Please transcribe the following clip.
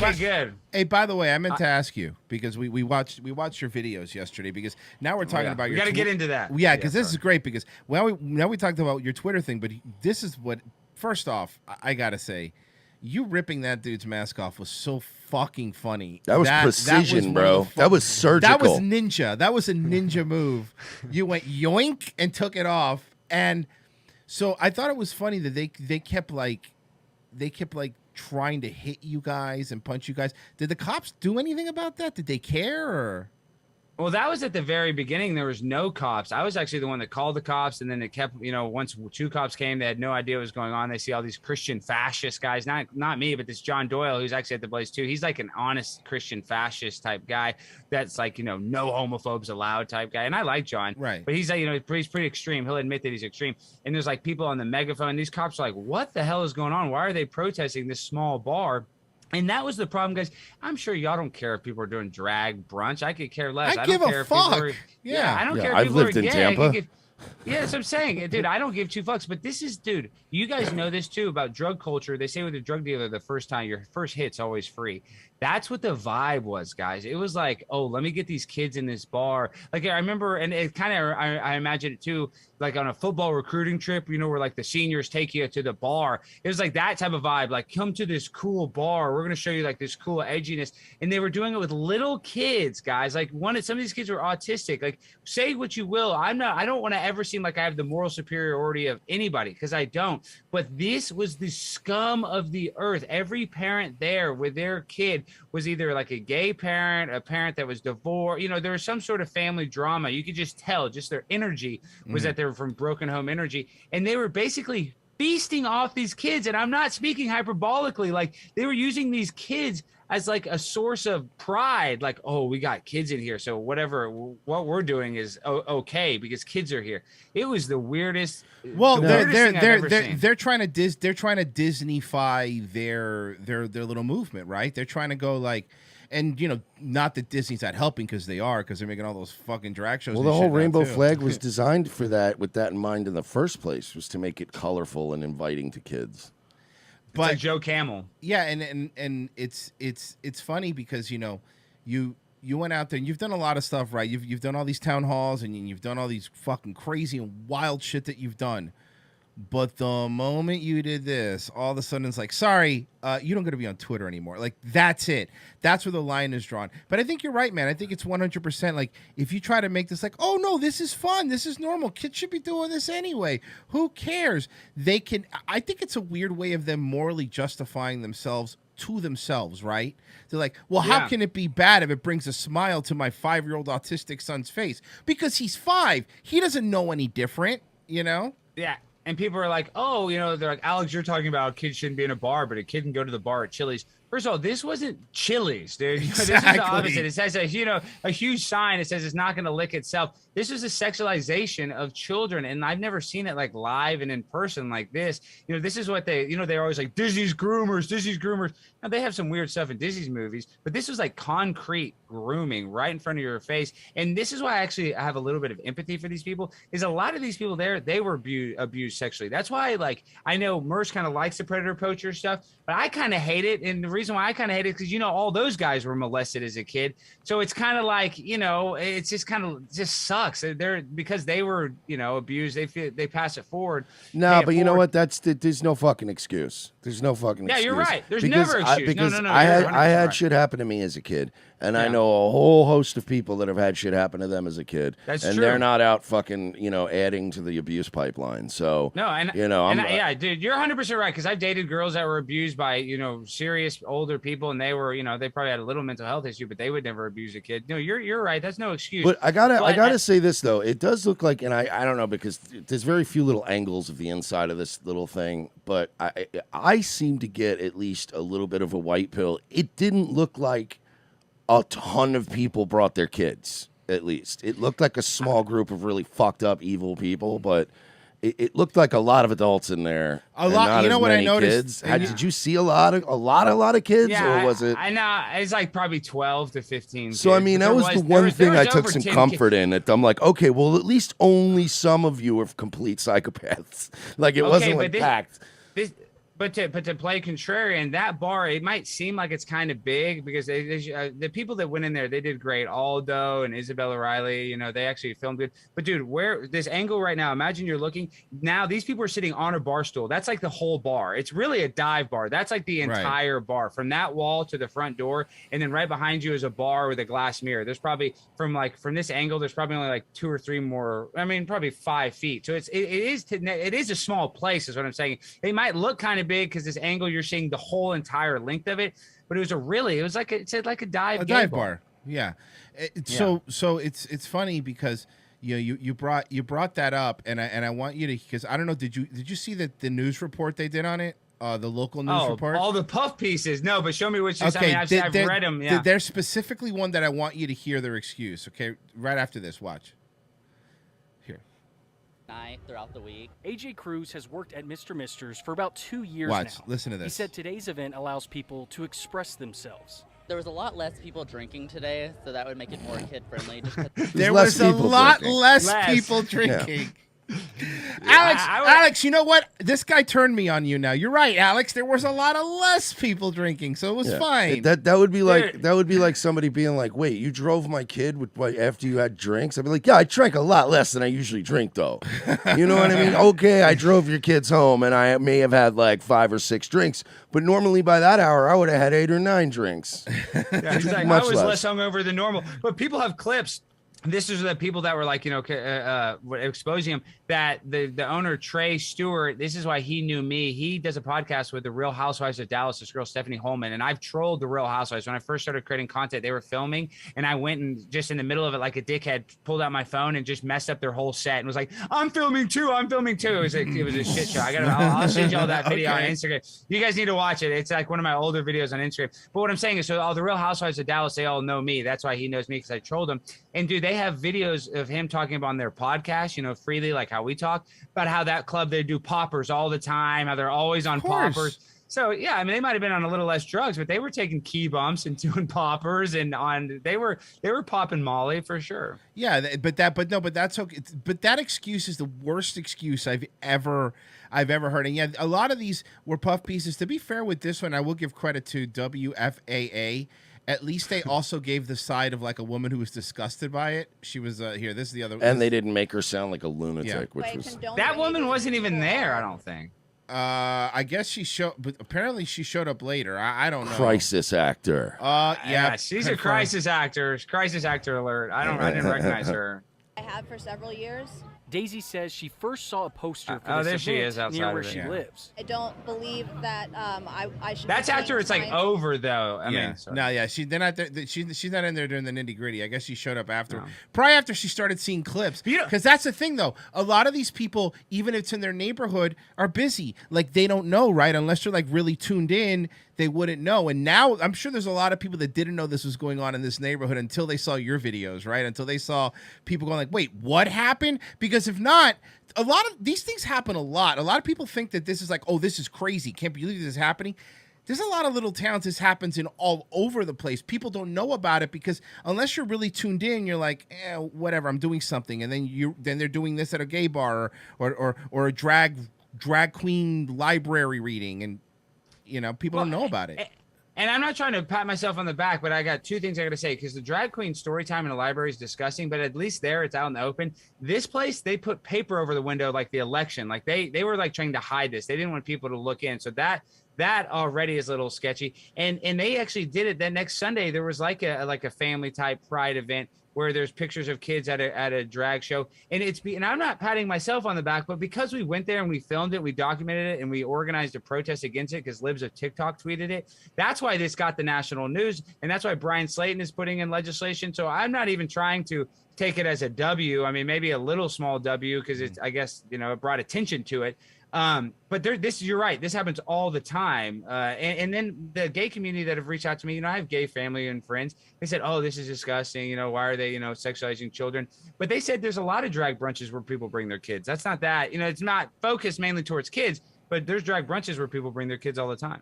Okay, good. Hey, by the way, I meant to ask you because we watched your videos yesterday because now we're talking about we your. got to get into that. Yeah, because this is great because now we talked about your Twitter thing, but this is what. First off, I gotta say, you ripping that dude's mask off was so fucking funny. That was precision, bro. That was surgical. That was ninja. That was a ninja move. You went yoink and took it off, and so I thought it was funny that they kept trying to hit you guys and punch you guys. Did the cops do anything about that? Did they care? Or? Well, that was at the very beginning. There was no cops. I was actually the one that called the cops, and then it kept, once 2 cops came, they had no idea what was going on. They see all these Christian fascist guys, not me, but this John Doyle, who's actually at the Blaze too. He's like an honest Christian fascist type guy that's like, no homophobes allowed type guy. And I like John, right? But he's like, he's pretty extreme. He'll admit that he's extreme. And there's like people on the megaphone. These cops are like, what the hell is going on? Why are they protesting this small bar? And that was the problem, guys. I'm sure y'all don't care if people are doing drag brunch. I could care less. I don't care if people are, I don't care if I've people lived are in gay. Tampa. Yeah, that's what I'm saying. Dude, I don't give 2 fucks. But this is, dude, you guys know this too about drug culture. They say with a drug dealer, the first time, your first hit's always free. That's what the vibe was, guys. It was like, oh, let me get these kids in this bar. Like, I remember, and it kind of, I imagine it too, like on a football recruiting trip, where like the seniors take you to the bar. It was like that type of vibe, like, come to this cool bar. We're going to show you like this cool edginess. And they were doing it with little kids, guys. Like some of these kids were autistic. Like, say what you will. I don't want to ever seem like I have the moral superiority of anybody, because I don't. But this was the scum of the earth. Every parent there with their kid was either like a gay parent, a parent that was divorced. There was some sort of family drama. You could just tell, just their energy was that they were from broken home energy. And they were basically feasting off these kids. And I'm not speaking hyperbolically. Like, they were using these kids as like a source of pride. Like, oh, we got kids in here, so what we're doing is okay because kids are here. It was the weirdest. Well, they're trying to Disneyfy their little movement, right? They're trying to go like, and not that Disney's not helping, because they're making all those fucking drag shows. Well, the whole rainbow flag was designed for that, with that in mind in the first place, was to make it colorful and inviting to kids. But like Joe Camel. Yeah, and it's funny because you went out there and you've done a lot of stuff, right? You've done all these town halls and you've done all these fucking crazy and wild shit that you've done. But the moment you did this, all of a sudden it's like, sorry, you don't get to be on Twitter anymore. Like, that's it. That's where the line is drawn. But I think you're right, man. I think it's 100%. Like, if you try to make this like, oh, no, this is fun. This is normal. Kids should be doing this anyway. Who cares? I think it's a weird way of them morally justifying themselves to themselves, right? They're like, well, how can it be bad if it brings a smile to my 5-year-old autistic son's face? Because he's 5. He doesn't know any different, Yeah. And people are like, oh, they're like, Alex, you're talking about kids shouldn't be in a bar, but a kid can go to the bar at Chili's. First of all, this wasn't Chili's, dude. Exactly. This is the opposite. It says a huge sign that says it's not going to lick itself. This is a sexualization of children, and I've never seen it like live and in person like this. This is what they're always like, Disney's groomers. Now, they have some weird stuff in Disney's movies, but this was like concrete grooming right in front of your face. And this is why I have a little bit of empathy for these people, is a lot of these people there, they were abused sexually. That's why, like, I know Merce kind of likes the predator poacher stuff, but I kind of hate it. And the reason why I kind of hate it is because, all those guys were molested as a kid. So it's kind of like, it's just kind of just sucks. Because they were, abused. They pass it forward. No, but you know what? There's no fucking excuse. There's no fucking excuse. Yeah, you're right. There's never excuse. Because No. I had shit happen to me as a kid. And I know a whole host of people that have had shit happen to them as a kid. That's true. And they're not out fucking, adding to the abuse pipeline. So, dude, you're 100% right. Because I've dated girls that were abused by, serious older people, and they were, they probably had a little mental health issue, but they would never abuse a kid. No, you're right. That's no excuse. But I gotta say this though. It does look like, and I don't know, because there's very few little angles of the inside of this little thing, but I seem to get at least a little bit of a white pill. It didn't look like a ton of people brought their kids, at least. It looked like a small group of really fucked up, evil people, but it looked like a lot of adults in there. A lot. You know what I noticed? Did you see a lot of kids, or was it? I know it's like probably 12 to 15. So kids, I mean, that was the one thing I took some comfort in. That I'm like, okay, well, at least only some of you are complete psychopaths. Like, it wasn't like packed. But to play contrarian, that bar, it might seem like it's kind of big because the people that went in there, they did great. Aldo and Isabella Riley, you know, they actually filmed good. But dude, where this angle right now, imagine you're looking now, these people are sitting on a bar stool. That's like the whole bar. It's really a dive bar. That's like the entire bar from that wall to the front door. And then right behind you is a bar with a glass mirror. There's probably from this angle, there's probably only like 2 or 3 more. I mean, probably 5 feet. So it is a small place is what I'm saying. They might look kind of big because this angle you're seeing the whole entire length of it, but it was like a dive bar. Yeah. So it's funny because you brought that up, and I want you to, because I don't know, did you see the news report they did on it? The local news report, all the puff pieces. No, but show me which is. Okay, I mean, I've read them. Yeah, there's specifically one that I want you to hear their excuse. Okay, right after this, watch. Throughout the week. AJ Cruz has worked at Mr. Mister's for about 2 years now. Listen to this. He said today's event allows people to express themselves. There was a lot less people drinking today, so that would make it more kid-friendly. There was a lot less people drinking. Yeah. Alex, you know what? This guy turned me on you now. You're right, Alex. There was a lot of less people drinking, so it was fine. That would be like somebody being like, "Wait, you drove my kid after you had drinks?" I'd be like, "Yeah, I drank a lot less than I usually drink, though." You know what I mean? Okay, I drove your kids home, and I may have had like 5 or 6 drinks, but normally by that hour, I would have had 8 or 9 drinks. Yeah, exactly. I was less hungover than normal, but people have clips. This is the people that were like, exposing him, that the owner, Trey Stewart, this is why he knew me. He does a podcast with the Real Housewives of Dallas, this girl, Stephanie Holman. And I've trolled the Real Housewives. When I first started creating content, they were filming. And I went and just in the middle of it, like a dickhead, pulled out my phone and just messed up their whole set and was like, I'm filming too. It was a shit show. I'll send you all that video on Instagram. You guys need to watch it. It's like one of my older videos on Instagram. But what I'm saying is, so all the Real Housewives of Dallas, they all know me. That's why he knows me, because I trolled him. And dude, they have videos of him talking about on their podcast, freely, like how we talk, about how that club, they do poppers all the time, how they're always on poppers. So yeah, I mean, they might have been on a little less drugs, but they were taking key bumps and doing poppers, and they were popping Molly for sure. Yeah, but that's okay. But that excuse is the worst excuse I've ever heard. And yeah, a lot of these were puff pieces. To be fair with this one, I will give credit to WFAA. At least they also gave the side of like a woman who was disgusted by it. She was here. This is the other. And they didn't make her sound like a lunatic, which was that woman wasn't even there. I don't think. I guess she showed, but apparently she showed up later. I don't know. Crisis actor. Yeah, she's a crisis actor. Crisis actor alert. I didn't recognize her. I have for several years. Daisy says she first saw a poster for this event near where she lives. I don't believe that I should. That's after it's like over, though. I mean, no, yeah, she's not in there during the nitty gritty. I guess she showed up after, probably after she started seeing clips. Because that's the thing, though. A lot of these people, even if it's in their neighborhood, are busy. Like they don't know, right? Unless they're like really tuned in, they wouldn't know. And now I'm sure there's a lot of people that didn't know this was going on in this neighborhood until they saw your videos, right? Until they saw people going like, wait, what happened? Because if not, a lot of these things happen a lot. A lot of people think that this is like, oh, this is crazy. Can't believe this is happening. There's a lot of little towns this happens in all over the place. People don't know about it because unless you're really tuned in, you're like, whatever, I'm doing something. And then they're doing this at a gay bar or a drag queen library reading, and people don't know about it. And I'm not trying to pat myself on the back, but I got 2 things I got to say, because the drag queen story time in a library is disgusting, but at least there it's out in the open. This place, they put paper over the window like the election. Like they were like trying to hide this. They didn't want people to look in. So that already is a little sketchy. And they actually did it. Then next Sunday, there was like a family type pride event where there's pictures of kids at a drag show. And I'm not patting myself on the back, but because we went there and we filmed it, we documented it, and we organized a protest against it because Libs of TikTok tweeted it. That's why this got the national news. And that's why Brian Slayton is putting in legislation. So I'm not even trying to take it as a W. I mean, maybe a little small W because it's, I guess, it brought attention to it. But you're right. This happens all the time. And then the gay community that have reached out to me, I have gay family and friends. They said, oh, this is disgusting. Why are they, sexualizing children? But they said there's a lot of drag brunches where people bring their kids. That's not that, it's not focused mainly towards kids, but there's drag brunches where people bring their kids all the time.